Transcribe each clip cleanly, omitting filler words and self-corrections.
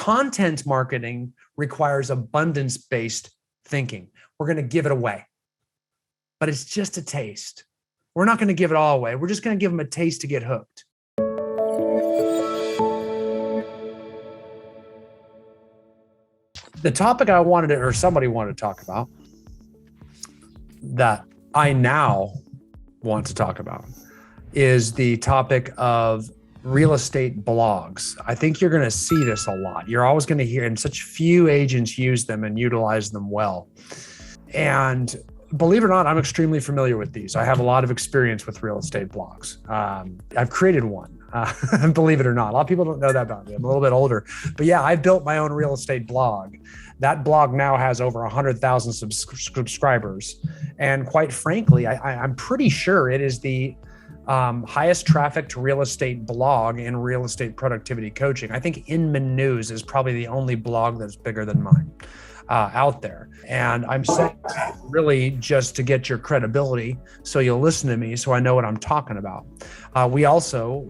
Content marketing requires abundance-based thinking. We're going to give it away, but it's just a taste. We're not going to give it all away. We're just going to give them a taste to get hooked. The topic I wanted to, or somebody wanted to talk about, that I now want to talk about, is the topic of real estate blogs. I think you're going to see this a lot. You're always going to hear, and such few agents use them and utilize them well. And believe it or not, I'm extremely familiar with these. I have a lot of experience with real estate blogs. I've created one, believe it or not. A lot of people don't know that about me. I'm a little bit older, but yeah, I built my own real estate blog. That blog now has over 100,000 subscribers. And quite frankly, I'm pretty sure it is the highest trafficked real estate blog in real estate productivity coaching. I think Inman News is probably the only blog that's bigger than mine out there. And I'm saying really just to get your credibility, so you'll listen to me, so I know what I'm talking about. We also,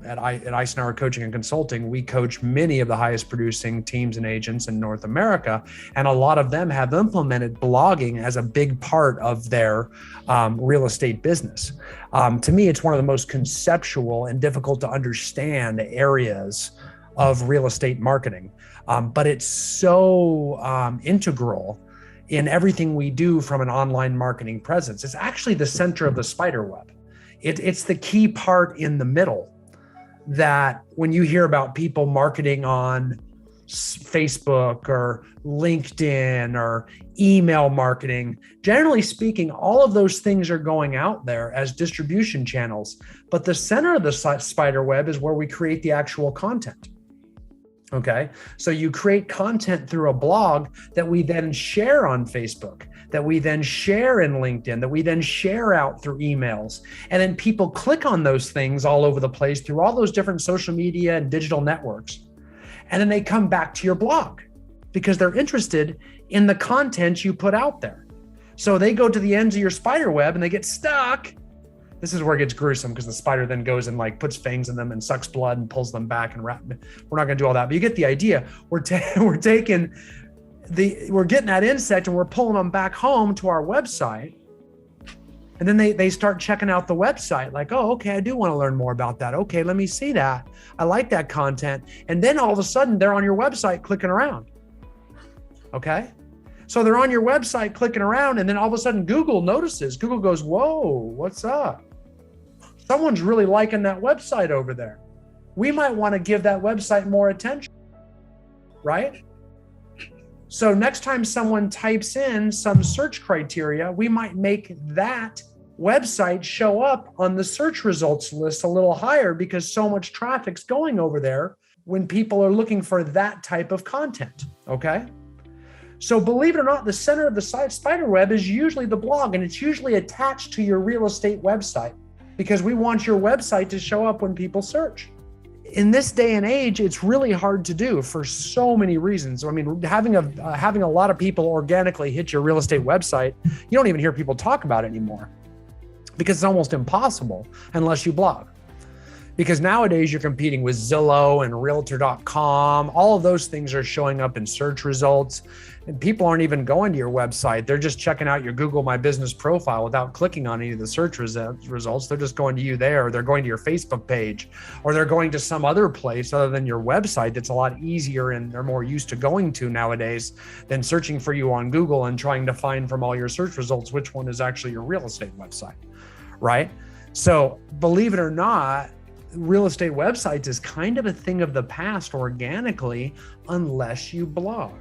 at Icenhower Coaching and Consulting, we coach many of the highest producing teams and agents in North America. And a lot of them have implemented blogging as a big part of their real estate business. To me, it's one of the most conceptual and difficult to understand areas of real estate marketing. But it's so integral in everything we do from an online marketing presence. It's actually the center of the spider web. It's the key part in the middle that when you hear about people marketing on Facebook or LinkedIn or email marketing, generally speaking, all of those things are going out there as distribution channels. But the center of the spider web is where we create the actual content. Okay, so you create content through a blog that we then share on Facebook, that we then share in LinkedIn, that we then share out through emails. And then people click on those things all over the place through all those different social media and digital networks. And then they come back to your blog because they're interested in the content you put out there. So they go to the ends of your spider web and they get stuck. This is where it gets gruesome because the spider then goes and puts fangs in them and sucks blood and pulls them back and we're not going to do all that, but you get the idea. We're getting that insect and we're pulling them back home to our website. And then they start checking out the website like, oh, okay, I do want to learn more about that. Okay, let me see that. I like that content. And then all of a sudden they're on your website clicking around. Okay. So they're on your website clicking around and then all of a sudden Google notices. Google goes, whoa, what's up? Someone's really liking that website over there. We might want to give that website more attention, right? So next time someone types in some search criteria, we might make that website show up on the search results list a little higher because so much traffic's going over there when people are looking for that type of content, okay? So believe it or not, the center of the spider web is usually the blog, and it's usually attached to your real estate website because we want your website to show up when people search. In this day and age, it's really hard to do for so many reasons. I mean, having a lot of people organically hit your real estate website, you don't even hear people talk about it anymore because it's almost impossible unless you blog. Because nowadays you're competing with Zillow and Realtor.com. All of those things are showing up in search results. And people aren't even going to your website. They're just checking out your Google My Business profile without clicking on any of the search results. They're just going to you there, or they're going to your Facebook page, or they're going to some other place other than your website that's a lot easier and they're more used to going to nowadays than searching for you on Google and trying to find from all your search results which one is actually your real estate website, right? So believe it or not, real estate websites is kind of a thing of the past organically, unless you blog,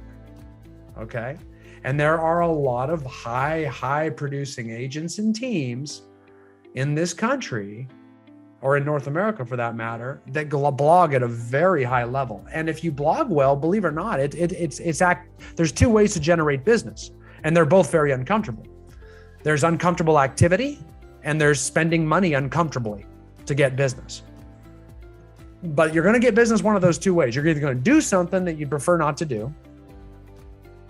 okay? And there are a lot of high producing agents and teams in this country, or in North America for that matter, that blog at a very high level. And if you blog well, believe it or not, there's two ways to generate business, and they're both very uncomfortable. There's uncomfortable activity, and there's spending money uncomfortably to get business. But you're going to get business one of those two ways. You're either going to do something that you prefer not to do,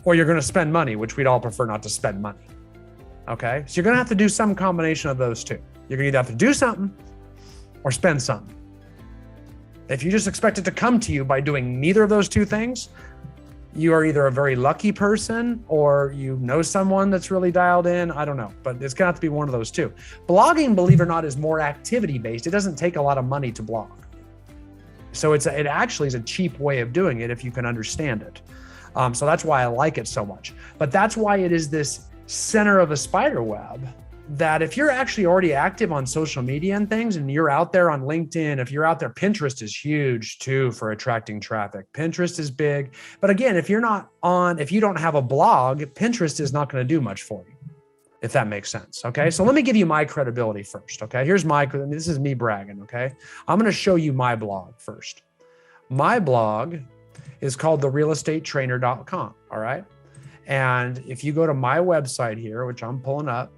or you're going to spend money, which we'd all prefer not to spend money. Okay? So you're going to have to do some combination of those two. You're going to either have to do something or spend something. If you just expect it to come to you by doing neither of those two things, you are either a very lucky person or you know someone that's really dialed in. I don't know, but it's gonna have to be one of those two. Blogging, believe it or not, is more activity based. It doesn't take a lot of money to blog. So it actually is a cheap way of doing it if you can understand it. So that's why I like it so much. But that's why it is this center of a spider web that if you're actually already active on social media and things, and you're out there on LinkedIn, if you're out there, Pinterest is huge too for attracting traffic. Pinterest is big. But again, if you don't have a blog, Pinterest is not going to do much for you, if that makes sense. Okay. So let me give you my credibility first. Okay. This is me bragging. Okay. I'm going to show you my blog first. My blog is called therealestatetrainer.com. All right. And if you go to my website here, which I'm pulling up,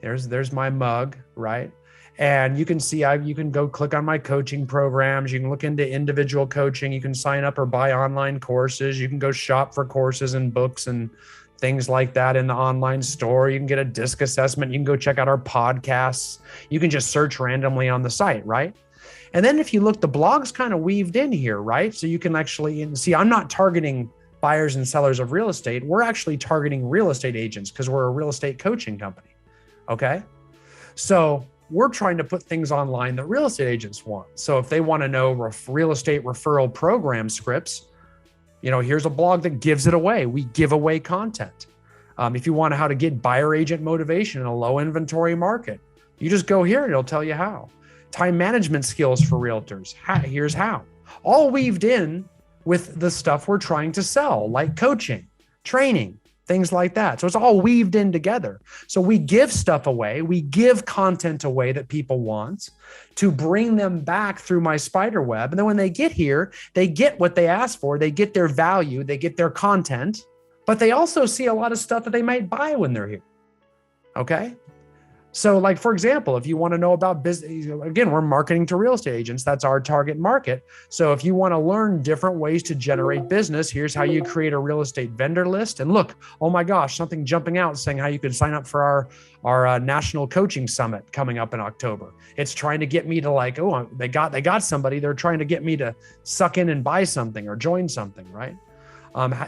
there's my mug, right? And you can see, you can go click on my coaching programs. You can look into individual coaching. You can sign up or buy online courses. You can go shop for courses and books and things like that in the online store. You can get a disc assessment. You can go check out our podcasts. You can just search randomly on the site, right? And then if you look, the blog's kind of weaved in here, right? So you can actually see, I'm not targeting buyers and sellers of real estate. We're actually targeting real estate agents because we're a real estate coaching company. Okay. So we're trying to put things online that real estate agents want. So if they want to know real estate referral program scripts, here's a blog that gives it away. We give away content. If you want to how to get buyer agent motivation in a low inventory market, you just go here and it'll tell you how. Time management skills for realtors. Here's how. All weaved in with the stuff we're trying to sell, like coaching, training, things like that. So it's all weaved in together. So we give stuff away. We give content away that people want to bring them back through my spider web. And then when they get here, they get what they asked for. They get their value. They get their content, but they also see a lot of stuff that they might buy when they're here. Okay. So like, for example, if you want to know about business, again, we're marketing to real estate agents. That's our target market. So if you want to learn different ways to generate business, here's how you create a real estate vendor list. And look, oh my gosh, something jumping out saying how you can sign up for our national coaching summit coming up in October. It's trying to get me to like, oh, they got somebody. They're trying to get me to suck in and buy something or join something, right?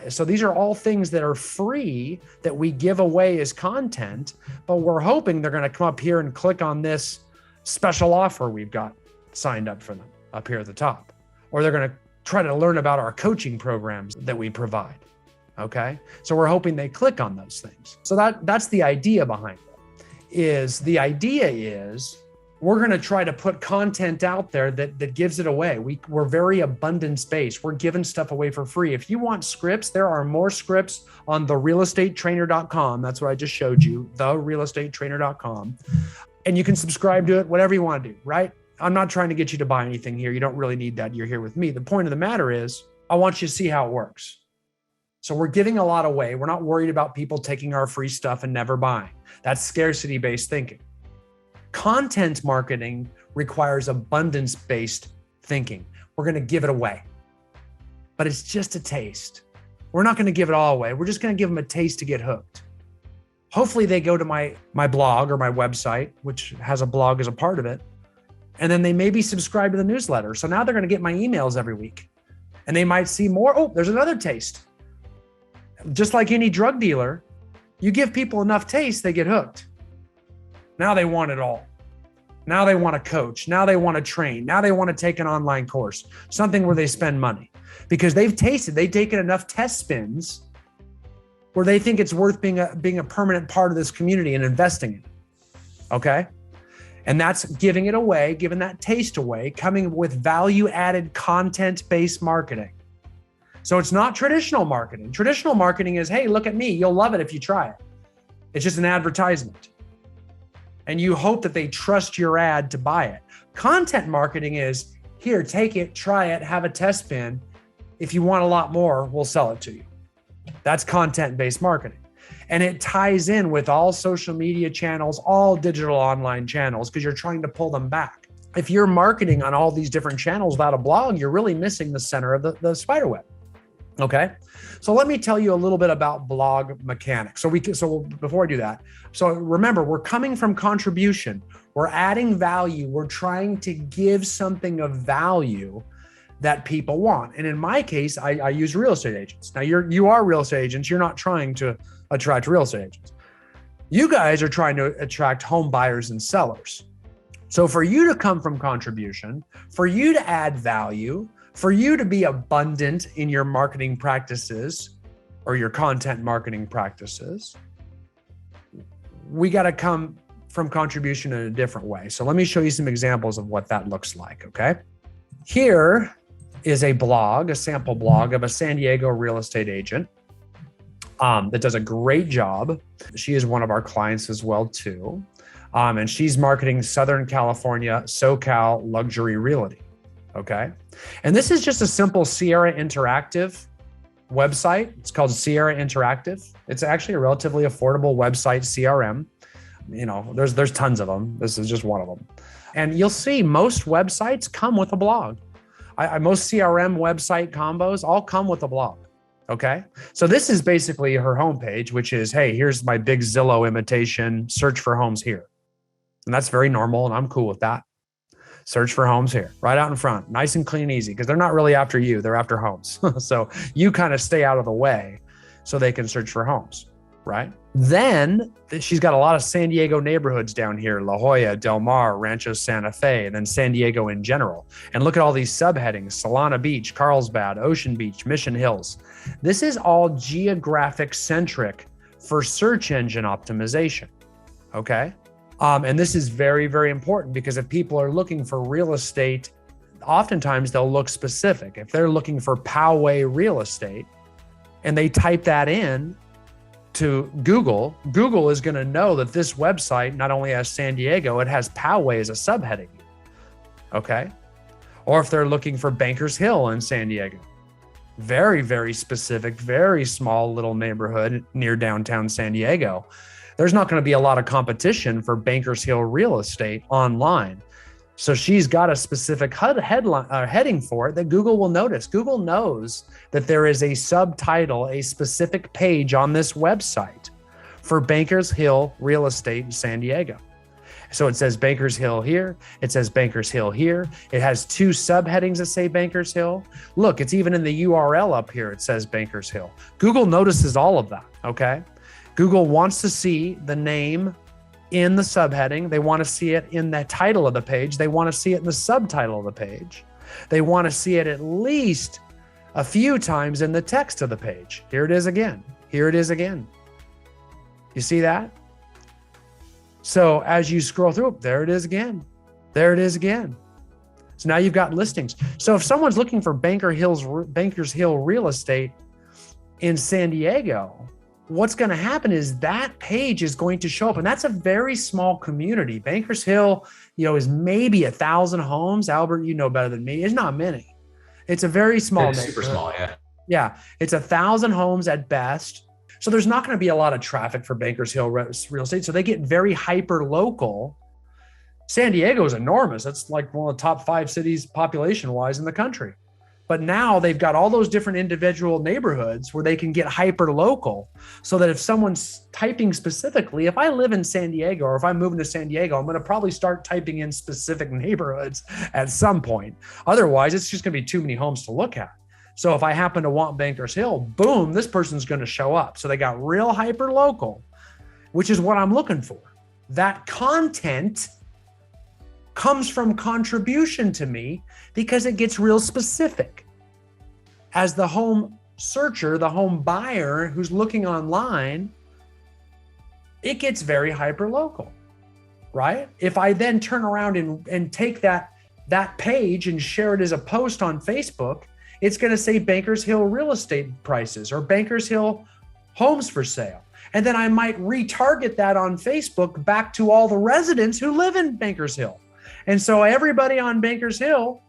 So these are all things that are free that we give away as content, but we're hoping they're going to come up here and click on this special offer we've got signed up for them up here at the top, or they're going to try to learn about our coaching programs that we provide. Okay. So we're hoping they click on those things. So that's the idea behind it. The idea is we're going to try to put content out there that gives it away. We're very abundance-based. We're giving stuff away for free. If you want scripts, there are more scripts on therealestatetrainer.com. That's what I just showed you, therealestatetrainer.com. And you can subscribe to it, whatever you want to do, right? I'm not trying to get you to buy anything here. You don't really need that. You're here with me. The point of the matter is, I want you to see how it works. So we're giving a lot away. We're not worried about people taking our free stuff and never buying. That's scarcity-based thinking. Content marketing requires abundance-based thinking. We're going to give it away, but it's just a taste. We're not going to give it all away. We're just going to give them a taste to get hooked. Hopefully they go to my blog or my website, which has a blog as a part of it. And then they maybe subscribe to the newsletter. So now they're going to get my emails every week and they might see more. Oh, there's another taste. Just like any drug dealer, you give people enough taste, they get hooked. Now they want it all. Now they want to coach. Now they want to train. Now they want to take an online course, something where they spend money because they've taken enough test spins where they think it's worth being a permanent part of this community and investing in it. Okay. And that's giving it away, giving that taste away, coming with value added content-based marketing. So it's not traditional marketing. Traditional marketing is, hey, look at me. You'll love it if you try it. It's just an advertisement. And you hope that they trust your ad to buy it. Content marketing is, here, take it, try it, have a test spin. If you want a lot more, we'll sell it to you. That's content-based marketing. And it ties in with all social media channels, all digital online channels, because you're trying to pull them back. If you're marketing on all these different channels without a blog, you're really missing the center of the spider web. Okay. So let me tell you a little bit about blog mechanics. So before I do that, so remember, we're coming from contribution. We're adding value. We're trying to give something of value that people want. And in my case, I use real estate agents. Now you are real estate agents. You're not trying to attract real estate agents. You guys are trying to attract home buyers and sellers. So for you to come from contribution, for you to add value, for you to be abundant in your marketing practices or your content marketing practices, we got to come from contribution in a different way. So let me show you some examples of what that looks like, okay? Here is a blog, a sample blog of a San Diego real estate agent that does a great job. She is one of our clients as well too. And she's marketing Southern California, SoCal luxury realty, okay? And this is just a simple Sierra Interactive website. It's called Sierra Interactive. It's actually a relatively affordable website, CRM. You know, there's tons of them. This is just one of them. And you'll see most websites come with a blog. Most CRM website combos all come with a blog. Okay. So this is basically her homepage, which is, hey, here's my big Zillow imitation, search for homes here. And that's very normal. And I'm cool with that. Search for homes here, right out in front, nice and clean, easy, because they're not really after you, they're after homes. So you kind of stay out of the way so they can search for homes, right? Then she's got a lot of San Diego neighborhoods down here, La Jolla, Del Mar, Rancho Santa Fe, and then San Diego in general. And look at all these subheadings: Solana Beach, Carlsbad, Ocean Beach, Mission Hills. This is all geographic centric for search engine optimization, okay? And this is very, very important because if people are looking for real estate, oftentimes they'll look specific. If they're looking for Poway real estate and they type that in to Google, Google is going to know that this website not only has San Diego, it has Poway as a subheading. Okay. Or if they're looking for Bankers Hill in San Diego, very, very specific, very small little neighborhood near downtown San Diego. There's not going to be a lot of competition for Bankers Hill real estate online. So she's got a specific heading for it that Google will notice. Google knows that there is a subtitle, a specific page on this website for Bankers Hill real estate in San Diego. So it says Bankers Hill here. It says Bankers Hill here. It has two subheadings that say Bankers Hill. Look, it's even in the URL up here. It says Bankers Hill. Google notices all of that, okay? Google wants to see the name in the subheading. They want to see it in the title of the page. They want to see it in the subtitle of the page. They want to see it at least a few times in the text of the page. Here it is again. Here it is again. You see that? So as you scroll through, there it is again. There it is again. So now you've got listings. So if someone's looking for Bankers Hill real estate in San Diego, what's going to happen is that page is going to show up, and that's a very small community. Bankers Hill, is maybe 1,000 homes. Albert, you know better than me. It's not many. It's a very small. It's super small, yeah. Yeah, it's 1,000 homes at best. So there's not going to be a lot of traffic for Bankers Hill real estate. So they get very hyper local. San Diego is enormous. It's like one of the top 5 cities population wise in the country. But now they've got all those different individual neighborhoods where they can get hyper local, so that if someone's typing specifically, if I live in San Diego or if I'm moving to San Diego, I'm going to probably start typing in specific neighborhoods at some point. Otherwise, it's just going to be too many homes to look at. So if I happen to want Bankers Hill, boom, this person's going to show up. So they got real hyper local, which is what I'm looking for. That content comes from contribution to me because it gets real specific. As the home searcher, the home buyer who's looking online, it gets very hyper local, right? If I then turn around and take that page and share it as a post on Facebook, it's going to say Bankers Hill real estate prices or Bankers Hill homes for sale. And then I might retarget that on Facebook back to all the residents who live in Bankers Hill. And so everybody on Bankers Hill,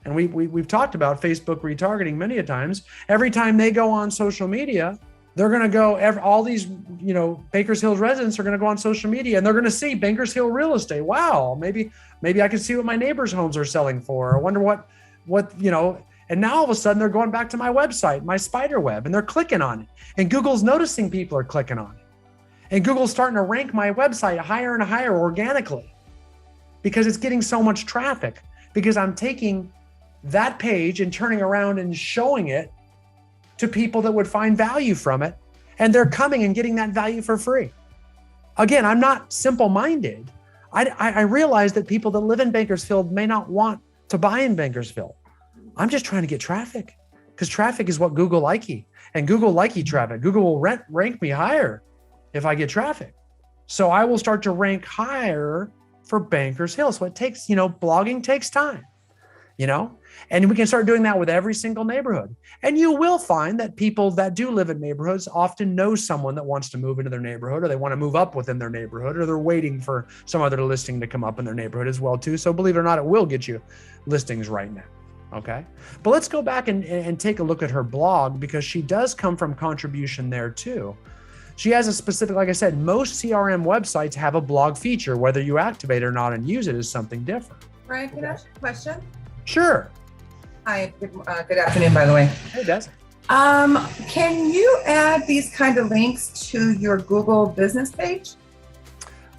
and we've talked about Facebook retargeting many a times, every time they go on social media, they're going to go, all these, Bankers Hill residents are going to go on social media and they're going to see Bankers Hill real estate. Wow, maybe I can see what my neighbors' homes are selling for. I wonder what, and now all of a sudden they're going back to my website, my spider web, and they're clicking on it. And Google's noticing people are clicking on it. And Google's starting to rank my website higher and higher organically, because it's getting so much traffic, because I'm taking that page and turning around and showing it to people that would find value from it. And they're coming and getting that value for free. Again, I'm not simple-minded. I realize that people that live in Bakersfield may not want to buy in Bakersfield. I'm just trying to get traffic, because traffic is what Google likey, and Google likey traffic. Google will rank me higher if I get traffic. So I will start to rank higher for Bankers Hill. So it takes, blogging takes time, and we can start doing that with every single neighborhood. And you will find that people that do live in neighborhoods often know someone that wants to move into their neighborhood, or they want to move up within their neighborhood, or they're waiting for some other listing to come up in their neighborhood as well too. So believe it or not, it will get you listings right now. Okay. But let's go back and take a look at her blog, because she does come from contribution there too. She has a specific, like I said, most CRM websites have a blog feature. Whether you activate it or not and use it is something different. Brian, can I ask you a question? Sure. Hi, good afternoon, by the way. Hey, Des. Can you add these kind of links to your Google business page?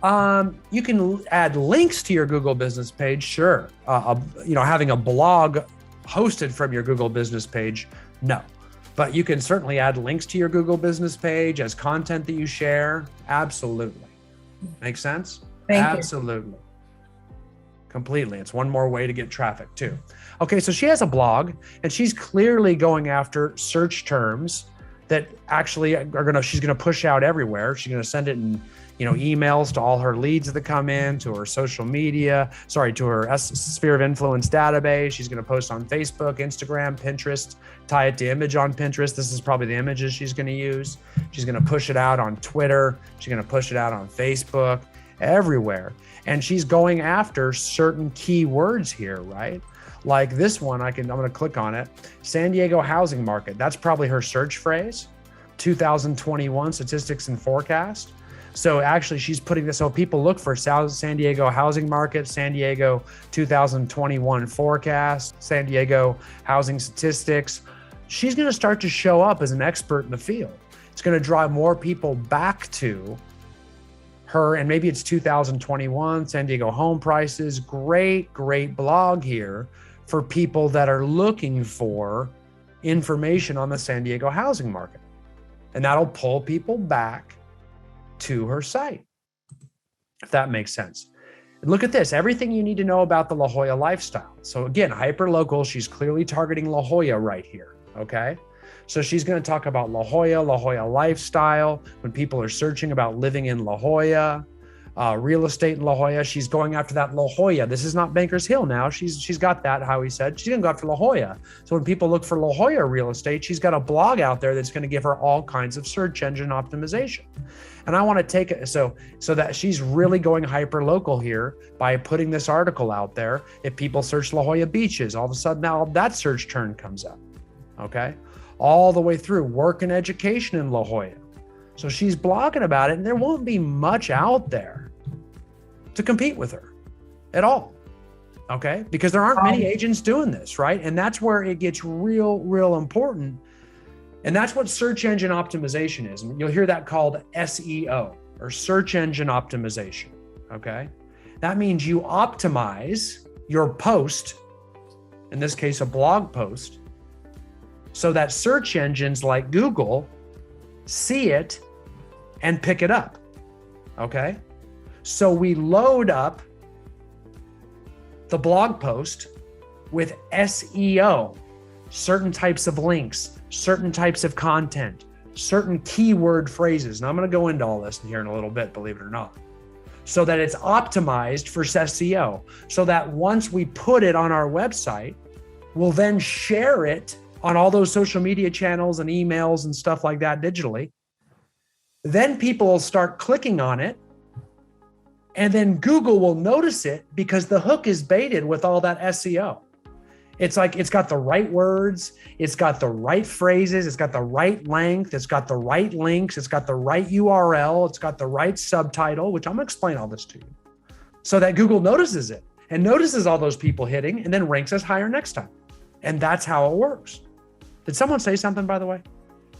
You can add links to your Google business page, sure. Having a blog hosted from your Google business page, no. But you can certainly add links to your Google business page as content that you share. Absolutely. Make sense? Thank you. Absolutely. Completely. It's one more way to get traffic too. Okay, so she has a blog, and she's clearly going after search terms that actually she's gonna push out everywhere. She's gonna send it in, emails to all her leads that come in, to her social media, to her sphere of influence database. She's gonna post on Facebook, Instagram, Pinterest, tie it to image on Pinterest. This is probably the images she's gonna use. She's gonna push it out on Twitter. She's gonna push it out on Facebook, everywhere. And she's going after certain keywords here, right? Like this one, I'm gonna click on it. San Diego housing market. That's probably her search phrase. 2021 statistics and forecast. So actually she's putting this, so people look for San Diego housing market, San Diego 2021 forecast, San Diego housing statistics. She's gonna start to show up as an expert in the field. It's gonna draw more people back to her, and maybe it's 2021 San Diego home prices. Great blog here for people that are looking for information on the San Diego housing market. And that'll pull people back to her site, if that makes sense. And look at this, everything you need to know about the La Jolla lifestyle. So again, hyper local, she's clearly targeting La Jolla right here, okay? So she's gonna talk about La Jolla lifestyle, when people are searching about living in La Jolla, real estate in La Jolla. She's going after that La Jolla. This is not Bankers Hill now. She's got that, how he said. She's gonna go after La Jolla. So when people look for La Jolla real estate, she's got a blog out there that's gonna give her all kinds of search engine optimization. And I wanna take it, so that she's really going hyper local here by putting this article out there. If people search La Jolla beaches, all of a sudden now that search term comes up, okay? All the way through work and education in La Jolla. So she's blogging about it, and there won't be much out there to compete with her at all, okay? Because there aren't many agents doing this, right? And that's where it gets real important. And that's what search engine optimization is. You'll hear that called SEO, or search engine optimization, okay? That means you optimize your post, in this case, a blog post, so that search engines like Google see it and pick it up, okay? So we load up the blog post with SEO, certain types of links, certain types of content, certain keyword phrases. And I'm gonna go into all this here in a little bit, believe it or not. So that it's optimized for SEO, so that once we put it on our website, we'll then share it on all those social media channels and emails and stuff like that digitally. Then people will start clicking on it, and then Google will notice it because the hook is baited with all that SEO. It's like, it's got the right words, it's got the right phrases, it's got the right length, it's got the right links, it's got the right URL, it's got the right subtitle, which I'm gonna explain all this to you, so that Google notices it and notices all those people hitting and then ranks us higher next time. And that's how it works. Did someone say something, by the way?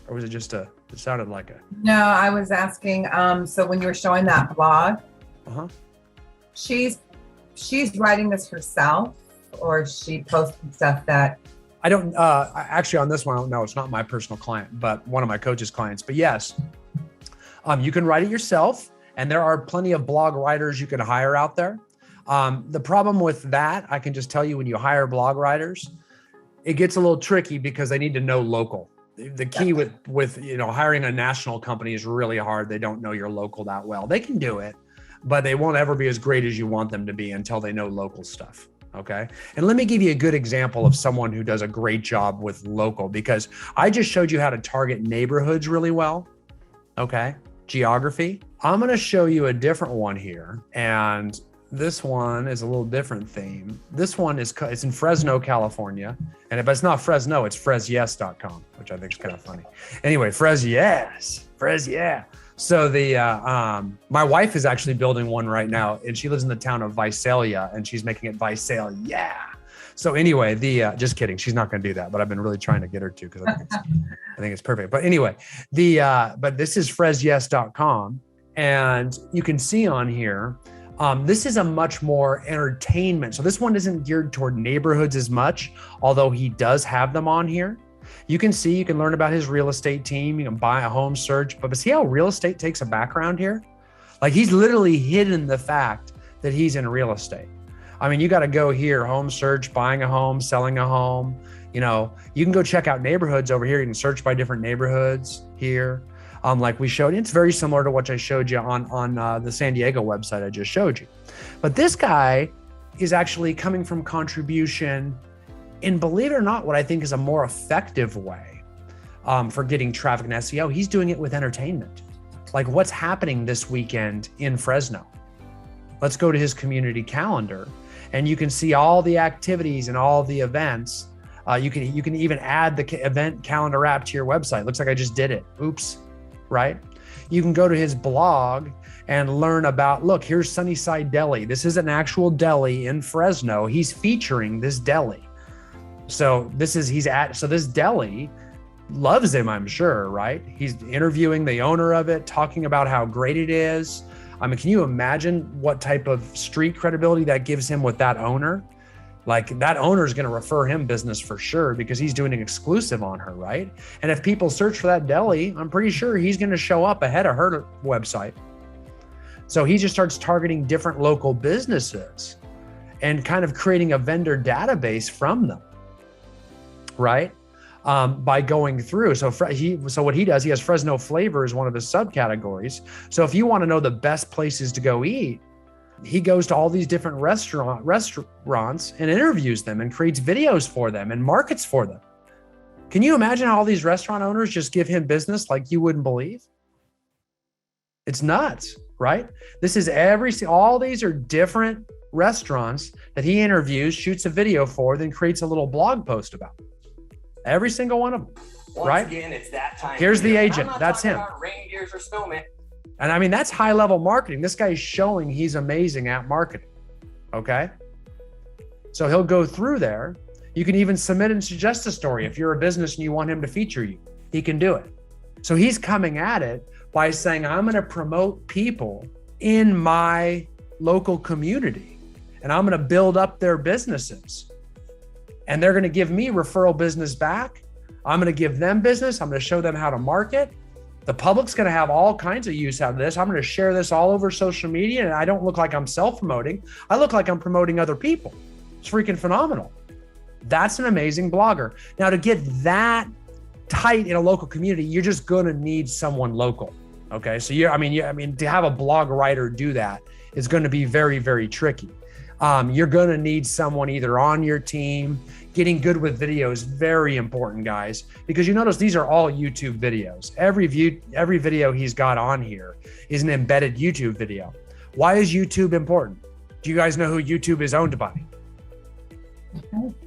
Or was it just it sounded like a... No, I was asking, so when you were showing that blog, Uh-huh. she's writing this herself, or is she posting stuff that? I don't, actually on this one, no, it's not my personal client, but one of my coach's clients. But yes, you can write it yourself, and there are plenty of blog writers you can hire out there. The problem with that, I can just tell you, when you hire blog writers, it gets a little tricky because they need to know local. The key with hiring a national company is really hard. They don't know your local that well. They can do it, but they won't ever be as great as you want them to be until they know local stuff. Okay. And let me give you a good example of someone who does a great job with local, because I just showed you how to target neighborhoods really well. Okay. Geography. I'm going to show you a different one here. And this one is a little different theme. This one it's in Fresno, California. And if it's not Fresno, it's fresyes.com, which I think is kind of funny. Anyway, Fresyes. So my wife is actually building one right now, and she lives in the town of Visalia, and she's making it Visalia. Yeah. So anyway, just kidding. She's not going to do that, but I've been really trying to get her to, because I think it's perfect. But anyway, but this is fresyes.com, and you can see on here, this is a much more entertainment. So this one isn't geared toward neighborhoods as much, although he does have them on here. You can see, you can learn about his real estate team. You can buy a home search, but see how real estate takes a background here? Like, he's literally hidden the fact that he's in real estate. I mean, you got to go here, home search, buying a home, selling a home. You can go check out neighborhoods over here. You can search by different neighborhoods here. Like we showed, it's very similar to what I showed you on the San Diego website I just showed you. But this guy is actually coming from contribution in, believe it or not, what I think is a more effective way for getting traffic and SEO. He's doing it with entertainment. Like, what's happening this weekend in Fresno? Let's go to his community calendar, and you can see all the activities and all the events. You can even add the event calendar app to your website. Looks like I just did it. Oops. Right? You can go to his blog and learn about, look, here's Sunnyside Deli. This is an actual deli in Fresno. He's featuring this deli. So this deli loves him, I'm sure, right? He's interviewing the owner of it, talking about how great it is. I mean, can you imagine what type of street credibility that gives him with that owner? Like, that owner is going to refer him business for sure, because he's doing an exclusive on her, right? And if people search for that deli, I'm pretty sure he's going to show up ahead of her website. So he just starts targeting different local businesses and kind of creating a vendor database from them, right? By going through. So what he does, he has Fresno flavor as one of his subcategories. So if you want to know the best places to go eat, he goes to all these different restaurants and interviews them and creates videos for them and markets for them. Can you imagine how all these restaurant owners just give him business like you wouldn't believe? It's nuts, right? All these are different restaurants that he interviews, shoots a video for, then creates a little blog post about. Every single one of them, right? Again, it's that time. Here's the agent. That's him. Reindeers or snowmen. And I mean, that's high level marketing. This guy's showing he's amazing at marketing. Okay. So he'll go through there. You can even submit and suggest a story. If you're a business and you want him to feature you, he can do it. So he's coming at it by saying, I'm going to promote people in my local community, and I'm going to build up their businesses, and they're going to give me referral business back. I'm going to give them business. I'm going to show them how to market. The public's going to have all kinds of use out of this. I'm going to share this all over social media, and I don't look like I'm self-promoting. I look like I'm promoting other people. It's freaking phenomenal. That's an amazing blogger. Now, to get that tight in a local community, you're just going to need someone local. Okay. So to have a blog writer do that is going to be very, very tricky. You're going to need someone either on your team. Getting good with video is very important, guys, because you notice these are all YouTube videos. Every video he's got on here is an embedded YouTube video. Why is YouTube important? Do you guys know who YouTube is owned by?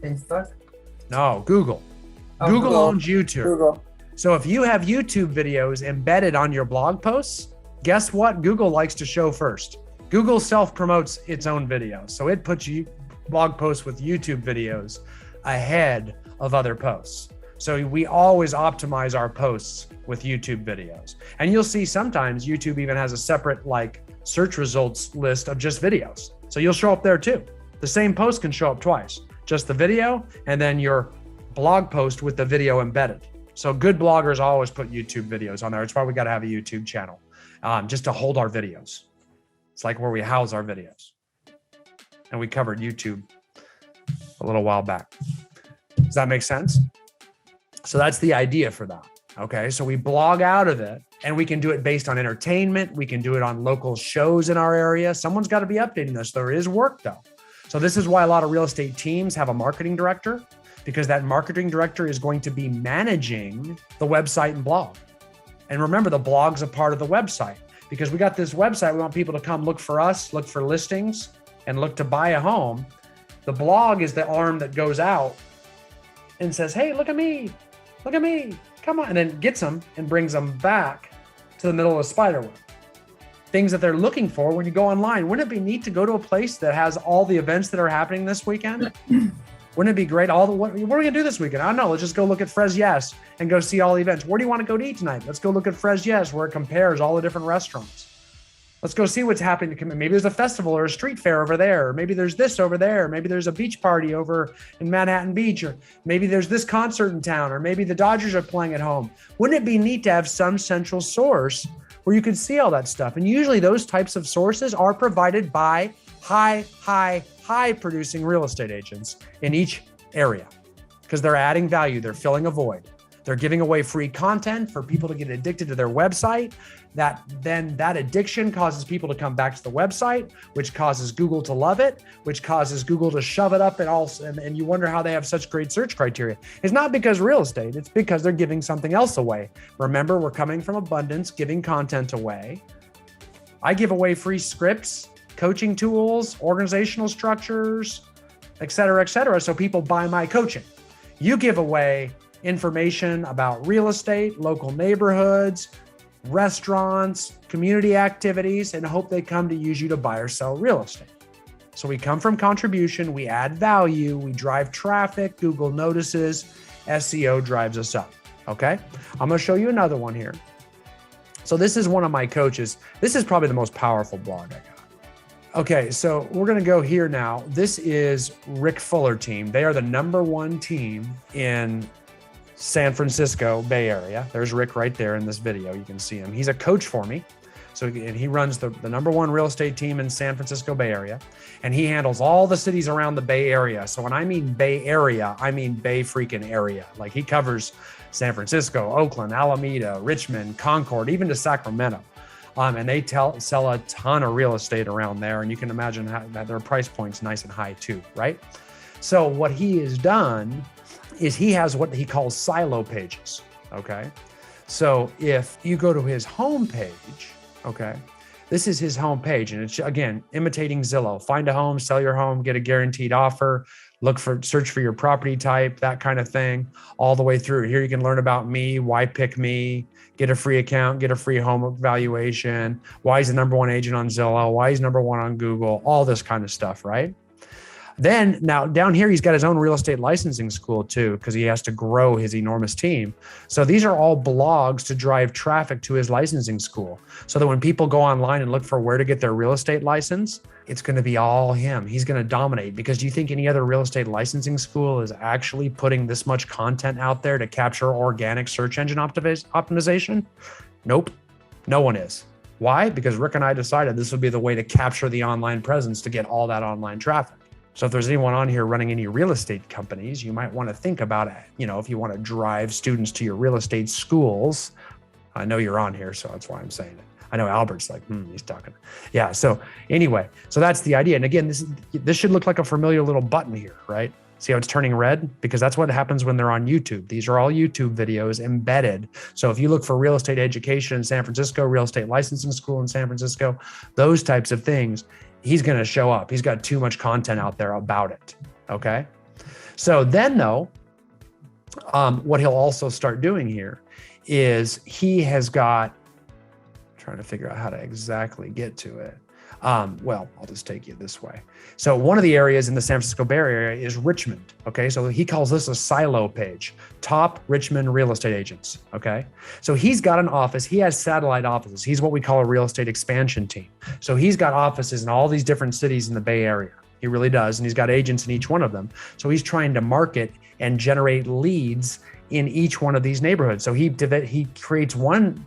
Facebook? No, Google. Google owns YouTube. Google. So if you have YouTube videos embedded on your blog posts, guess what Google likes to show first? Google self-promotes its own videos. So it puts blog posts with YouTube videos ahead of other posts. So we always optimize our posts with YouTube videos. And you'll see sometimes YouTube even has a separate search results list of just videos. So you'll show up there too. The same post can show up twice. just the video, and then your blog post with the video embedded. So good bloggers always put YouTube videos on there. It's why we got to have a YouTube channel, just to hold our videos. It's like where we house our videos. And we covered YouTube a little while back. Does that make sense? So that's the idea for that. Okay, so we blog out of it, and we can do it based on entertainment. We can do it on local shows in our area. Someone's got to be updating this. There is work though. So this is why a lot of real estate teams have a marketing director, because that marketing director is going to be managing the website and blog. And remember, the blog's a part of the website, because we got this website. We want people to come look for us, look for listings, and look to buy a home. The blog is the arm that goes out and says, hey, look at me, come on, and then gets them and brings them back to the middle of the spider web. Things that they're looking for when you go online. Wouldn't it be neat to go to a place that has all the events that are happening this weekend? Wouldn't it be great? What are we gonna do this weekend? I don't know. Let's just go look at Fres Yes and go see all the events. Where do you want to go to eat tonight? Let's go look at Fres Yes, where it compares all the different restaurants. Let's go see what's happening. Maybe there's a festival or a street fair over there. Or maybe there's this over there. Maybe there's a beach party over in Manhattan Beach, or maybe there's this concert in town, or maybe the Dodgers are playing at home. Wouldn't it be neat to have some central source where you could see all that stuff? And usually those types of sources are provided by high producing real estate agents in each area, because they're adding value. They're filling a void. They're giving away free content for people to get addicted to their website. That addiction causes people to come back to the website, which causes Google to love it, which causes Google to shove it up, and you wonder how they have such great search criteria. It's not because real estate, it's because they're giving something else away. Remember, we're coming from abundance, giving content away. I give away free scripts, coaching tools, organizational structures, et cetera, so people buy my coaching. You give away information about real estate, local neighborhoods, restaurants, community activities, and hope they come to use you to buy or sell real estate. So we come from contribution, we add value, we drive traffic, Google notices, SEO drives us up, okay? I'm gonna show you another one here. So this is one of my coaches. This is probably the most powerful blog I got. Okay, so we're gonna go here now. This is Rick Fuller team. They are the #1 team in San Francisco Bay Area. There's Rick right there in this video. You can see him. He's a coach for me. So, and he runs the #1 real estate team in San Francisco Bay Area, and he handles all the cities around the Bay Area. So when I mean Bay Area, I mean Bay freaking area. Like he covers San Francisco, Oakland, Alameda, Richmond, Concord, even to Sacramento. And they sell a ton of real estate around there. And you can imagine that their price point's nice and high too, right? So what he has done is he has what he calls silo pages, okay? So if you go to his homepage, okay, this is his homepage, and it's, again, imitating Zillow. Find a home, sell your home, get a guaranteed offer, search for your property type, that kind of thing, all the way through. Here you can learn about me, why pick me, get a free account, get a free home valuation, why he's the #1 agent on Zillow, why he's #1 on Google, all this kind of stuff, right? Then now down here, he's got his own real estate licensing school too, because he has to grow his enormous team. So these are all blogs to drive traffic to his licensing school, so that when people go online and look for where to get their real estate license, it's going to be all him. He's going to dominate, because do you think any other real estate licensing school is actually putting this much content out there to capture organic search engine optimization? Nope, no one is. Why? Because Rick and I decided this would be the way to capture the online presence to get all that online traffic. So if there's anyone on here running any real estate companies, you might want to think about it. If you want to drive students to your real estate schools. I know you're on here, so that's why I'm saying it. I know Albert's like, he's talking. Yeah, so anyway, so that's the idea. And again, this should look like a familiar little button here, right? See how it's turning red? Because that's what happens when they're on YouTube. These are all YouTube videos embedded. So if you look for real estate education in San Francisco, real estate licensing school in San Francisco, those types of things, he's going to show up. He's got too much content out there about it. Okay. So then though, what he'll also start doing here is he has got, trying to figure out how to exactly get to it. Well, I'll just take you this way. So one of the areas in the San Francisco Bay Area is Richmond. Okay. So he calls this a silo page, top Richmond real estate agents. Okay. So he's got an office. He has satellite offices. He's what we call a real estate expansion team. So he's got offices in all these different cities in the Bay Area. He really does. And he's got agents in each one of them. So he's trying to market and generate leads in each one of these neighborhoods. So he creates one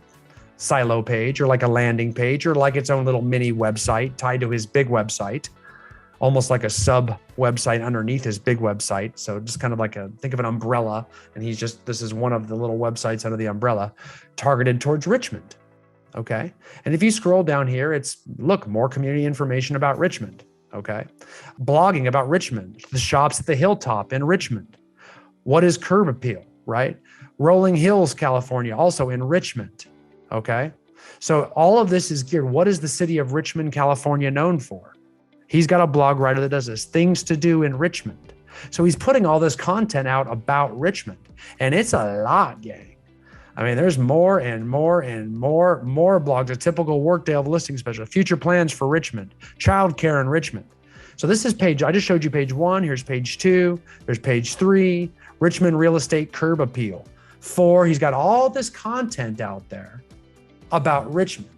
silo page or like a landing page or like its own little mini website tied to his big website, almost like a sub website underneath his big website. So just kind of like think of an umbrella. And this is one of the little websites under the umbrella targeted towards Richmond. Okay. And if you scroll down here, look, more community information about Richmond. Okay. Blogging about Richmond, the shops at the Hilltop in Richmond. What is curb appeal, right? Rolling Hills, California, also in Richmond. Okay. So all of this is geared. What is the city of Richmond, California known for? He's got a blog writer that does this, things to do in Richmond. So he's putting all this content out about Richmond, and it's a lot, gang. I mean, there's more and more and more blogs, a typical Workday of listing special, future plans for Richmond, childcare in Richmond. So this is I just showed you page 1. Here's page 2. There's page 3, Richmond real estate curb appeal. 4, he's got all this content out there about Richmond,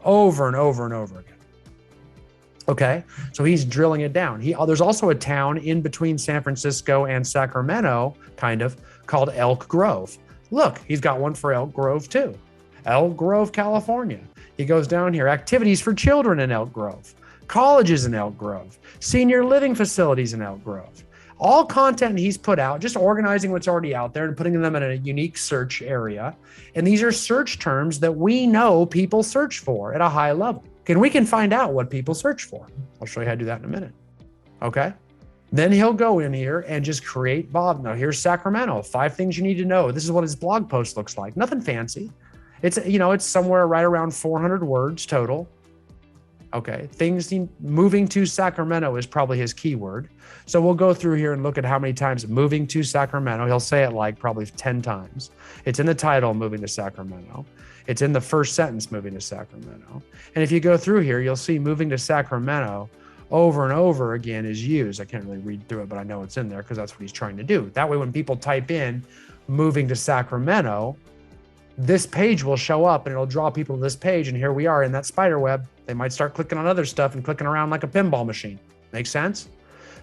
over and over and over again. Okay, so he's drilling it down. There's also a town in between San Francisco and Sacramento, kind of, called Elk Grove. Look, he's got one for Elk Grove too. Elk Grove, California. He goes down here, activities for children in Elk Grove, colleges in Elk Grove, senior living facilities in Elk Grove. All content he's put out, just organizing what's already out there and putting them in a unique search area. And these are search terms that we know people search for at a high level. And we can find out what people search for. I'll show you how to do that in a minute. Okay. Then he'll go in here and just create Bob. Now here's Sacramento, 5 things you need to know. This is what his blog post looks like. Nothing fancy. It's somewhere right around 400 words total. Okay. Moving to Sacramento is probably his keyword. So we'll go through here and look at how many times moving to Sacramento. He'll say it like probably 10 times. It's in the title, moving to Sacramento. It's in the first sentence, moving to Sacramento. And if you go through here, you'll see moving to Sacramento over and over again is used. I can't really read through it, but I know it's in there because that's what he's trying to do. That way, when people type in moving to Sacramento, this page will show up and it'll draw people to this page. And here we are in that spider web. They might start clicking on other stuff and clicking around like a pinball machine. Make sense?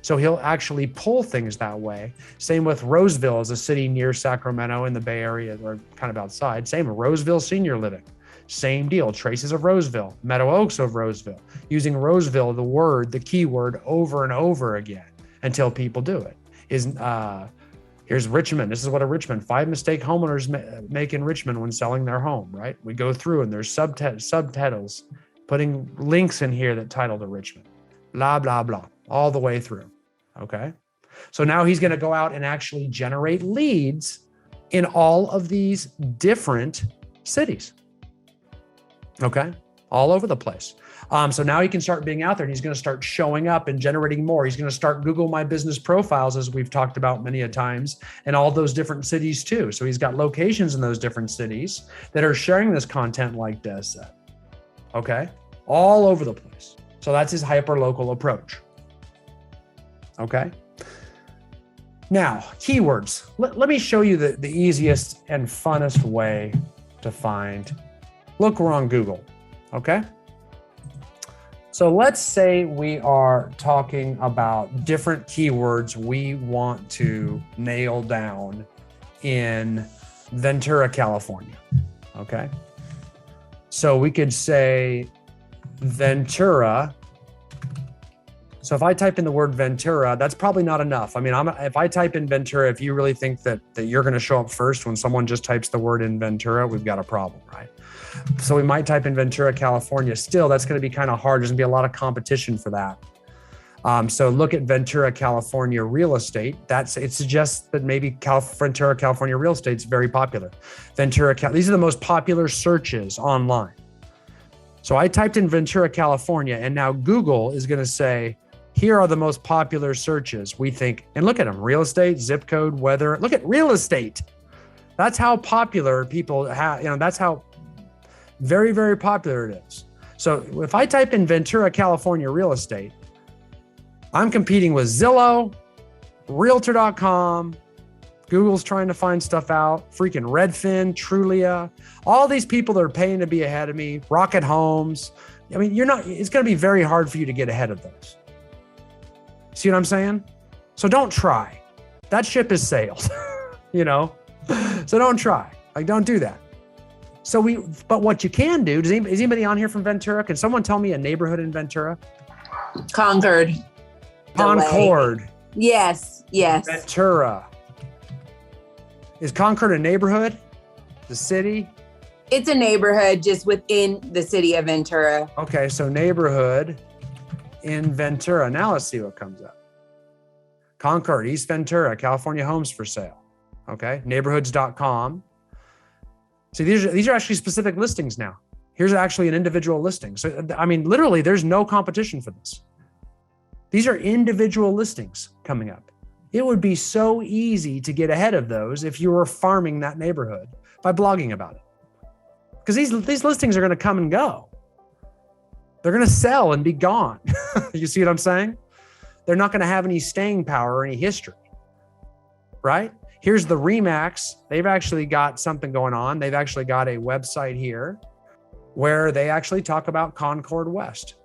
So he'll actually pull things that way. Same with Roseville, as a city near Sacramento in the Bay Area, or kind of outside. Same with Roseville Senior Living. Same deal, traces of Roseville, Meadow Oaks of Roseville, using Roseville, the keyword over and over again until people do it. Here's Richmond. This is what a Richmond, 5 mistake homeowners make in Richmond when selling their home, right? We go through and there's subtitles, putting links in here that title to Richmond, blah, blah, blah, all the way through. Okay. So now he's going to go out and actually generate leads in all of these different cities. Okay. All over the place. So now he can start being out there and he's going to start showing up and generating more. He's going to start Google My Business profiles, as we've talked about many a times, and all those different cities too. So he's got locations in those different cities that are sharing this content like Des said. Okay. All over the place. So that's his hyper-local approach. Okay. Now, keywords. Let me show you the easiest and funnest way to find. Look, we're on Google. Okay. So let's say we are talking about different keywords we want to nail down in Ventura, California. Okay. So we could say Ventura. So if I type in the word Ventura, that's probably not enough. I mean, if I type in Ventura, if you really think that you're going to show up first when someone just types the word in Ventura, we've got a problem, right? So we might type in Ventura, California. Still, that's going to be kind of hard. There's going to be a lot of competition for that. So look at Ventura, California real estate. It suggests that maybe Ventura, California real estate is very popular. These are the most popular searches online. So I typed in Ventura, California, and now Google is going to say, here are the most popular searches we think. And look at them, real estate, zip code, weather. Look at real estate. That's how popular people have, that's how very, very popular it is. So if I type in Ventura, California real estate, I'm competing with Zillow, Realtor.com. Google's trying to find stuff out, freaking Redfin, Trulia, all these people that are paying to be ahead of me, Rocket Homes, I mean, it's going to be very hard for you to get ahead of those. See what I'm saying? So don't try. That ship has sailed, So don't try. Like, don't do that. But what you can do, is anybody on here from Ventura? Can someone tell me a neighborhood in Ventura? Concord. Concord. Yes. Ventura. Is Concord a neighborhood? The city? It's a neighborhood just within the city of Ventura. Okay, so neighborhood in Ventura. Now let's see what comes up. Concord, East Ventura, California homes for sale. Okay, neighborhoods.com. See, these are actually specific listings now. Here's actually an individual listing. So, I mean, literally, there's no competition for this. These are individual listings coming up. It would be so easy to get ahead of those if you were farming that neighborhood by blogging about it. Because these listings are going to come and go. They're going to sell and be gone. You see what I'm saying? They're not going to have any staying power or any history, right? Here's the Remax. They've actually got something going on. They've actually got a website here where they actually talk about Concord West.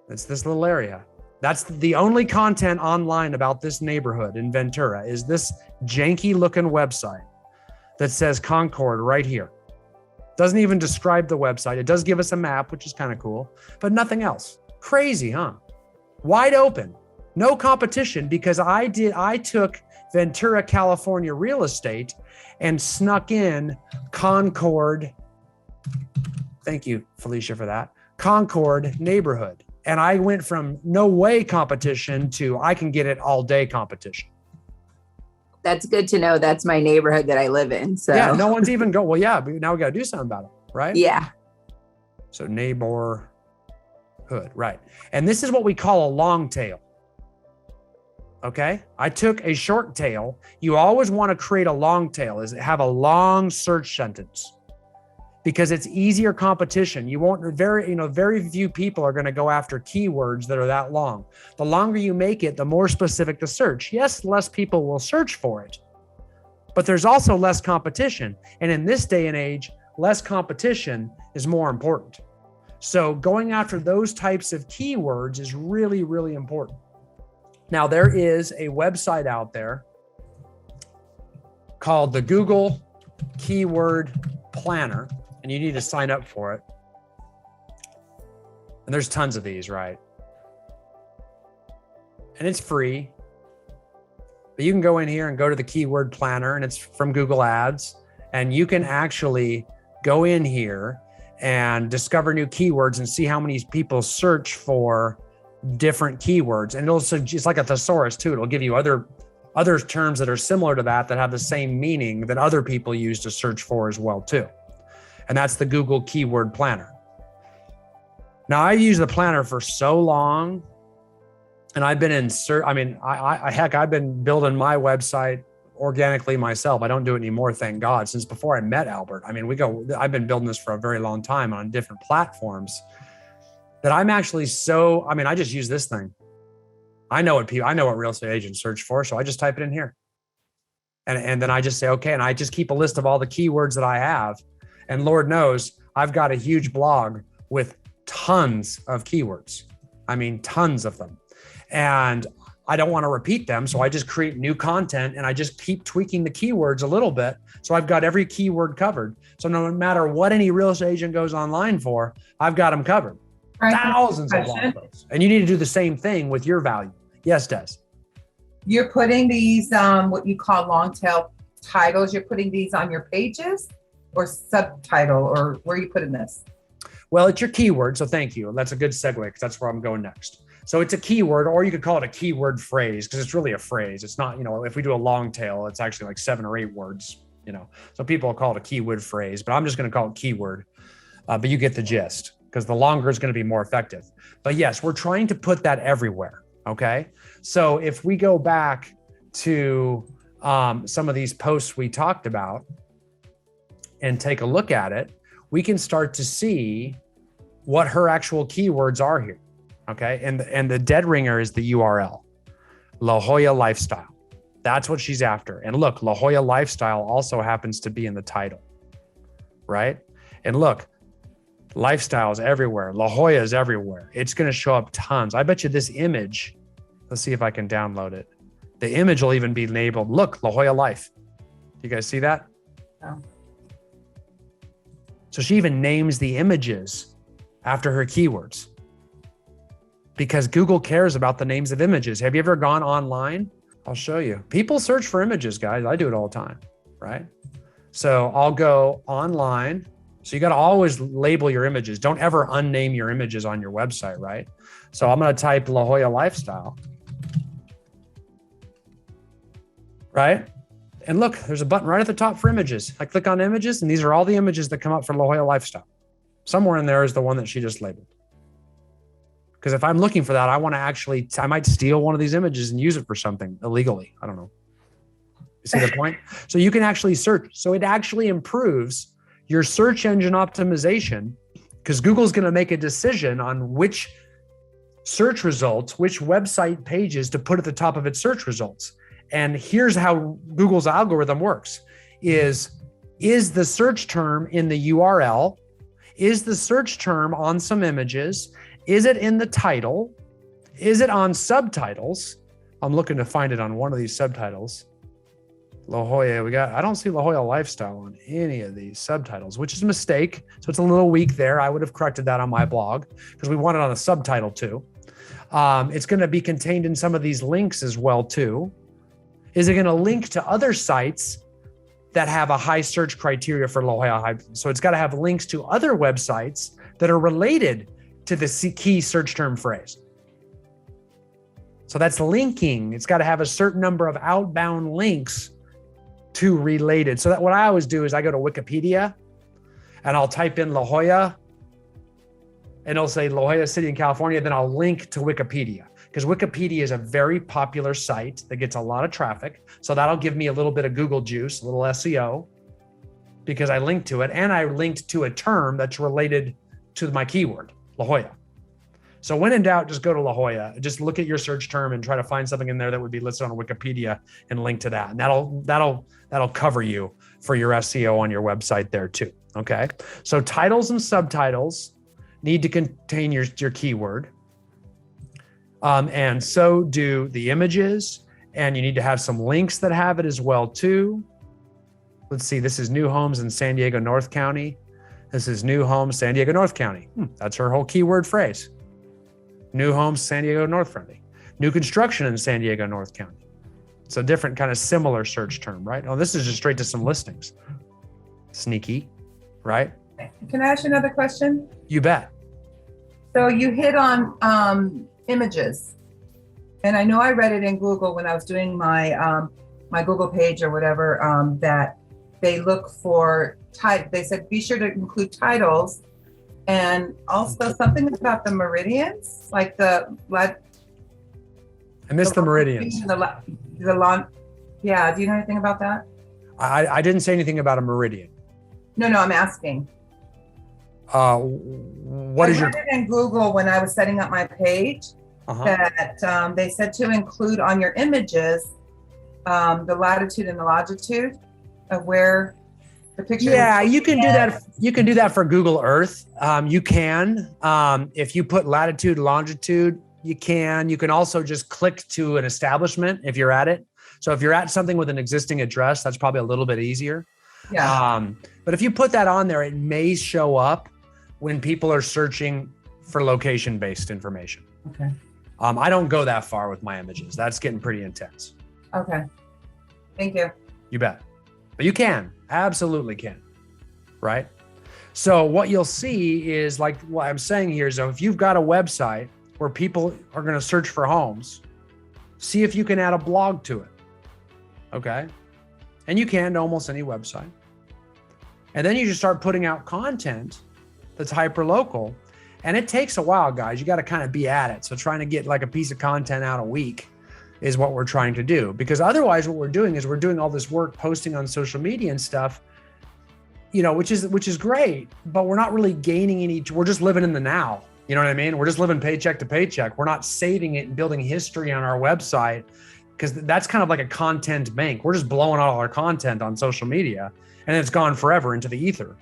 It's this little area. That's the only content online about this neighborhood in Ventura is this janky looking website that says Concord right here. Doesn't even describe the website. It does give us a map, which is kind of cool, but nothing else. Crazy, huh? Wide open, no competition, because I took Ventura, California real estate and snuck in Concord. Thank you, Felicia, for that. Concord neighborhood. And I went from no way competition to I can get it all day competition. That's good to know. That's my neighborhood that I live in. So yeah, no one's even go. Well, yeah, but now we got to do something about it, right? Yeah. So neighborhood, right? And this is what we call a long tail. Okay, I took a short tail. You always want to create a long tail, is have a long search sentence, because it's easier competition. You won't very few people are going to go after keywords that are that long. The longer you make it, the more specific the search. Yes, less people will search for it, but there's also less competition. And in this day and age, less competition is more important. So going after those types of keywords is really, really important. Now, there is a website out there called the Google Keyword Planner, and you need to sign up for it. And there's tons of these, right? And it's free. But you can go in here and go to the Keyword Planner, and it's from Google Ads. And you can actually go in here and discover new keywords and see how many people search for different keywords. And it's like a thesaurus too. It'll give you other terms that are similar to that have the same meaning that other people use to search for as well too. And that's the Google Keyword Planner. Now, I use the planner for so long, and I've been I've been building my website organically myself. I don't do it anymore, thank God. Since before I met Albert, I've been building this for a very long time on different platforms. That I'm actually I just use this thing. I know what real estate agents search for, so I just type it in here. And then I just say, okay, and I just keep a list of all the keywords that I have. And Lord knows, I've got a huge blog with tons of keywords. I mean, tons of them. And I don't want to repeat them, so I just create new content and I just keep tweaking the keywords a little bit. So I've got every keyword covered. So no matter what any real estate agent goes online for, I've got them covered. Right. Thousands of blog posts. And you need to do the same thing with your value. Yes, Des. You're putting these, what you call long tail titles, you're putting these on your pages or subtitle, or where are you putting this? Well, it's your keyword. So thank you. That's a good segue because that's where I'm going next. So it's a keyword, or you could call it a keyword phrase because it's really a phrase. It's not, if we do a long tail, it's actually like 7 or 8 words, So people will call it a keyword phrase, but I'm just going to call it keyword. But you get the gist, because the longer is going to be more effective. But yes, we're trying to put that everywhere. Okay. So if we go back to some of these posts we talked about and take a look at it, we can start to see what her actual keywords are here. Okay. And the dead ringer is the URL, La Jolla Lifestyle. That's what she's after. And look, La Jolla Lifestyle also happens to be in the title, right? And look, Lifestyles everywhere. La Jolla is everywhere. It's going to show up tons. I bet you this image, let's see if I can download it. The image will even be labeled, look, La Jolla Life. You guys see that? Oh. So she even names the images after her keywords because Google cares about the names of images. Have you ever gone online? I'll show you. People search for images, guys. I do it all the time, right? So I'll go online. So you got to always label your images. Don't ever unname your images on your website, right? So I'm going to type La Jolla Lifestyle, right? And look, there's a button right at the top for images. I click on images, and these are all the images that come up for La Jolla Lifestyle. Somewhere in there is the one that she just labeled. Because if I'm looking for that, I might steal one of these images and use it for something illegally. I don't know. You see the point? So you can actually search. So it actually improves your search engine optimization because Google's going to make a decision on which search results, which website pages to put at the top of its search results. And here's how Google's algorithm works is the search term in the URL? Is the search term on some images? Is it in the title? Is it on subtitles? I'm looking to find it on one of these subtitles. La Jolla, I don't see La Jolla Lifestyle on any of these subtitles, which is a mistake. So it's a little weak there. I would have corrected that on my blog because we want it on a subtitle too. It's going to be contained in some of these links as well too. Is it going to link to other sites that have a high search criteria for La Jolla? So it's got to have links to other websites that are related to the key search term phrase. So that's linking. It's got to have a certain number of outbound links to related. So that what I always do is I go to Wikipedia and I'll type in La Jolla and it'll say La Jolla City in California. Then I'll link to Wikipedia because Wikipedia is a very popular site that gets a lot of traffic. So that'll give me a little bit of Google juice, a little SEO because I linked to it. And I linked to a term that's related to my keyword, La Jolla. So when in doubt, just go to La Jolla, just look at your search term and try to find something in there that would be listed on Wikipedia and link to that. And that'll cover you for your SEO on your website there too. Okay. So titles and subtitles need to contain your keyword. And so do the images, and you need to have some links that have it as well too. Let's see, this is new homes in San Diego, North County. This is new homes, San Diego, North County. That's her whole keyword phrase. New homes, San Diego, North County. New construction in San Diego, North County. It's a different kind of similar search term, right? Oh, this is just straight to some listings. Sneaky, right? Can I ask you another question? You bet. So you hit on images. And I know I read it in Google when I was doing my my Google page or whatever, that they look for they said, be sure to include titles and also something about the meridians, like I missed the meridians. Yeah, do you know anything about that? I didn't say anything about a meridian. No, I'm asking. What is your? I read it in Google when I was setting up my page that they said to include on your images the latitude and the longitude of where the picture. Yeah, you can do that. You can do that for Google Earth. You can, if you put latitude, longitude, you can. You can also just click to an establishment if you're at it. So if you're at something with an existing address, that's probably a little bit easier. Yeah. But if you put that on there, it may show up when people are searching for location-based information. Okay. I don't go that far with my images. That's getting pretty intense. Okay. Thank you. You bet. But you can, absolutely can, right? So what you'll see is like what I'm saying here is if you've got a website where people are going to search for homes, see if you can add a blog to it. Okay. And you can to almost any website. And then you just start putting out content that's hyper local. And it takes a while, guys. You got to kind of be at it. So trying to get like a piece of content out a week is what we're trying to do. Because otherwise what we're doing is we're doing all this work posting on social media and stuff, you know, which is great, but we're not really gaining we're just living in the now. You know what I mean? We're just living paycheck to paycheck. We're not saving it and building history on our website because that's kind of like a content bank. We're just blowing out all our content on social media and it's gone forever into the ether.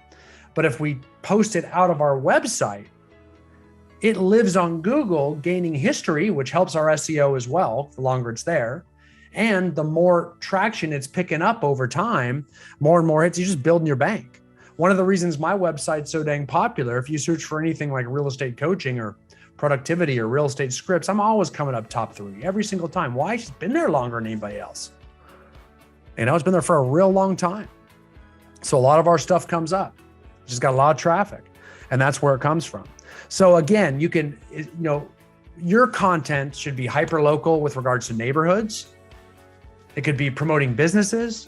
But if we post it out of our website, it lives on Google, gaining history, which helps our SEO as well, the longer it's there. And the more traction it's picking up over time, more and more hits, you're just building your bank. One of the reasons my website's so dang popular, if you search for anything like real estate coaching or productivity or real estate scripts, I'm always coming up top 3 every single time. Why? It's been there longer than anybody else. It's been there for a real long time. So a lot of our stuff comes up. It's just got a lot of traffic, and that's where it comes from. So again, you can, your content should be hyper local with regards to neighborhoods. It could be promoting businesses.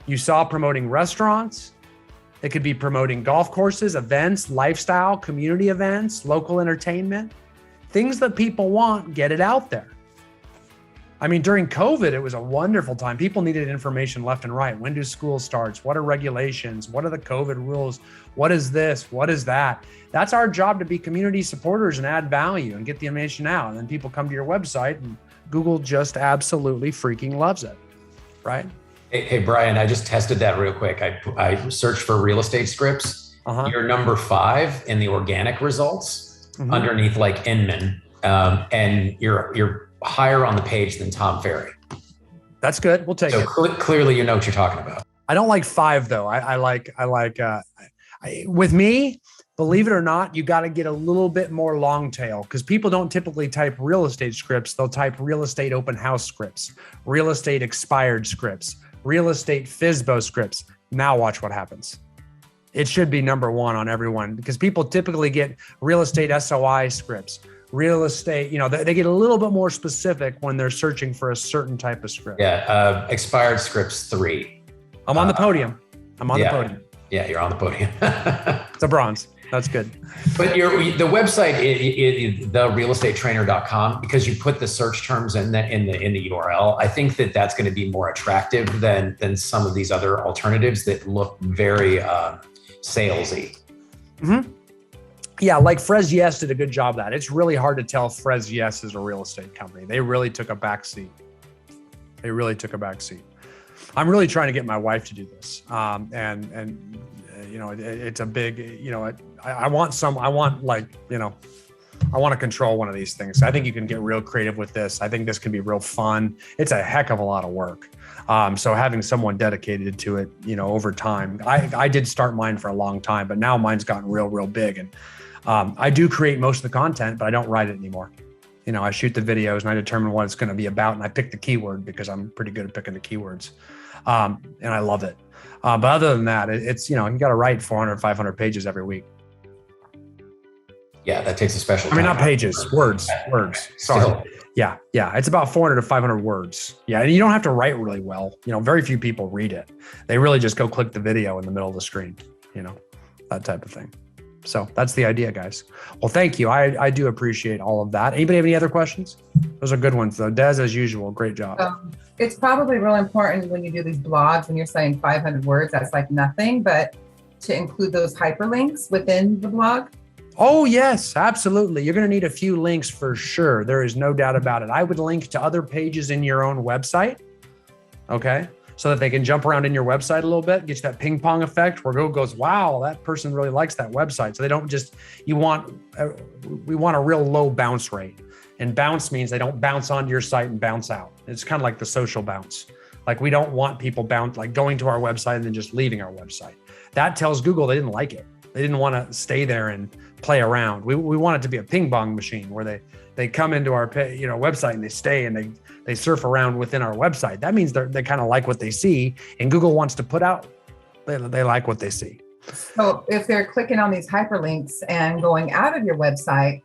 You saw promoting restaurants. It could be promoting golf courses, events, lifestyle, community events, local entertainment, things that people want, get it out there. During COVID, it was a wonderful time. People needed information left and right. When do schools start? What are regulations? What are the COVID rules? What is this? What is that? That's our job, to be community supporters and add value and get the information out. And then people come to your website and Google just absolutely freaking loves it, right? Hey, Brian, I just tested that real quick. I searched for real estate scripts. You're number 5 in the organic results underneath like Inman. And you're higher on the page than Tom Ferry. That's good. We'll take it. So clearly you know what you're talking about. I don't like 5 though. With me, believe it or not, you got to get a little bit more long tail, because people don't typically type real estate scripts. They'll type real estate open house scripts, real estate expired scripts, real estate FSBO scripts. Now watch what happens. It should be number 1 on everyone, because people typically get real estate SOI scripts, real estate, they get a little bit more specific when they're searching for a certain type of script. Yeah. Expired scripts 3. I'm on the podium. I'm on the podium. Yeah, you're on the podium. It's a bronze. That's good. But the website, therealestatetrainer.com, because you put the search terms in the URL, I think that's going to be more attractive than some of these other alternatives that look very salesy. Yeah, like Frez Yes did a good job of that. It's really hard to tell if Frez Yes is a real estate company. They really took a back seat. I'm really trying to get my wife to do this. It's a big, I want to control one of these things. I think you can get real creative with this. I think this can be real fun. It's a heck of a lot of work. So having someone dedicated to it, over time, I did start mine for a long time, but now mine's gotten real big. And I do create most of the content, but I don't write it anymore. I shoot the videos and I determine what it's going to be about. And I pick the keyword, because I'm pretty good at picking the keywords. And I love it. But other than that, it's, you got to write 400, 500 pages every week. Yeah, that takes a special time. Not pages, words. Sorry. Yeah. It's about 400 to 500 words. Yeah. And you don't have to write really well. Very few people read it. They really just go click the video in the middle of the screen, that type of thing. So that's the idea, guys. Well, thank you. I do appreciate all of that. Anybody have any other questions? Those are good ones though. Des, as usual, great job. It's probably real important when you do these blogs and you're saying 500 words, that's like nothing, but to include those hyperlinks within the blog. Oh, yes, absolutely. You're going to need a few links for sure. There is no doubt about it. I would link to other pages in your own website. Okay. So that they can jump around in your website a little bit, get you that ping pong effect where Google goes, wow, that person really likes that website. So they don't just, we want a real low bounce rate. And bounce means they don't bounce onto your site and bounce out. It's kind of like the social bounce. Like we don't want people going to our website and then just leaving our website. That tells Google they didn't like it. They didn't want to stay there and play around. We want it to be a ping pong machine where they come into our website and they stay and they surf around within our website. That means they kind of like what they see, and Google wants to put out, they like what they see. So if they're clicking on these hyperlinks and going out of your website,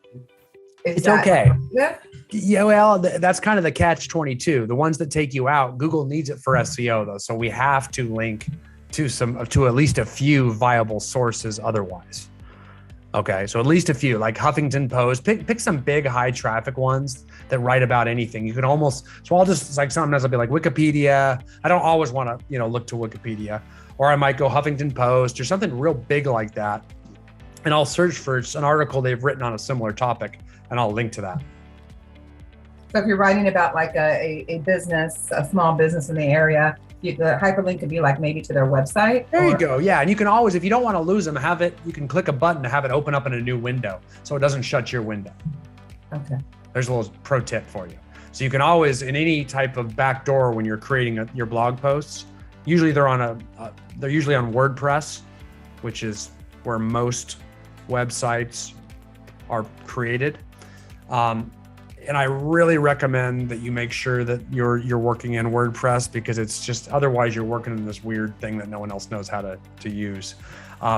it's okay. Yeah, well, that's kind of the catch-22. The ones that take you out, Google needs it for SEO though. So we have to link to at least a few viable sources otherwise. Okay, so at least a few, like Huffington Post. Pick some big high traffic ones that write about anything. You can almost, so I'll just, sometimes I'll be like Wikipedia. I don't always want to, look to Wikipedia, or I might go Huffington Post or something real big like that. And I'll search for an article they've written on a similar topic, and I'll link to that. So if you're writing about like a business, a small business in the area, the hyperlink could be like maybe to their website. There you go. Yeah. And you can always, if you don't want to lose them, you can click a button to have it open up in a new window so it doesn't shut your window. Okay. There's a little pro tip for you. So you can always, in any type of backdoor when you're creating your blog posts, usually they're usually on WordPress, which is where most websites are created. And I really recommend that you make sure that you're working in WordPress, because it's just, otherwise you're working in this weird thing that no one else knows how to use.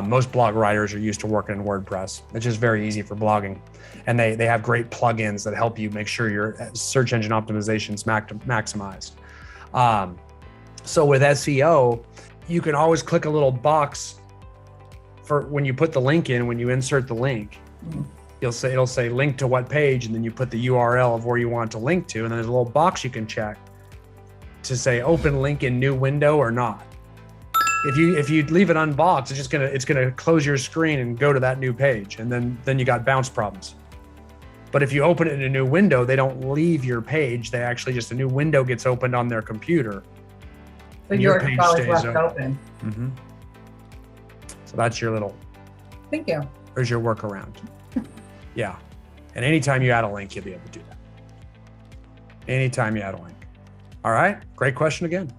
Most blog writers are used to working in WordPress. It's just very easy for blogging. And they have great plugins that help you make sure your search engine optimization is maximized. So with SEO, you can always click a little box for when you put the link in, when you insert the link. It'll say link to what page, and then you put the URL of where you want to link to, and then there's a little box you can check to say open link in new window or not. If you leave it unboxed, it's gonna close your screen and go to that new page, and then you got bounce problems. But if you open it in a new window, they don't leave your page. They actually just, a new window gets opened on their computer. So your page stays left open. Mm-hmm. So that's your little. Thank you. There's your workaround. Yeah. And anytime you add a link, you'll be able to do that. Anytime you add a link. All right. Great question again.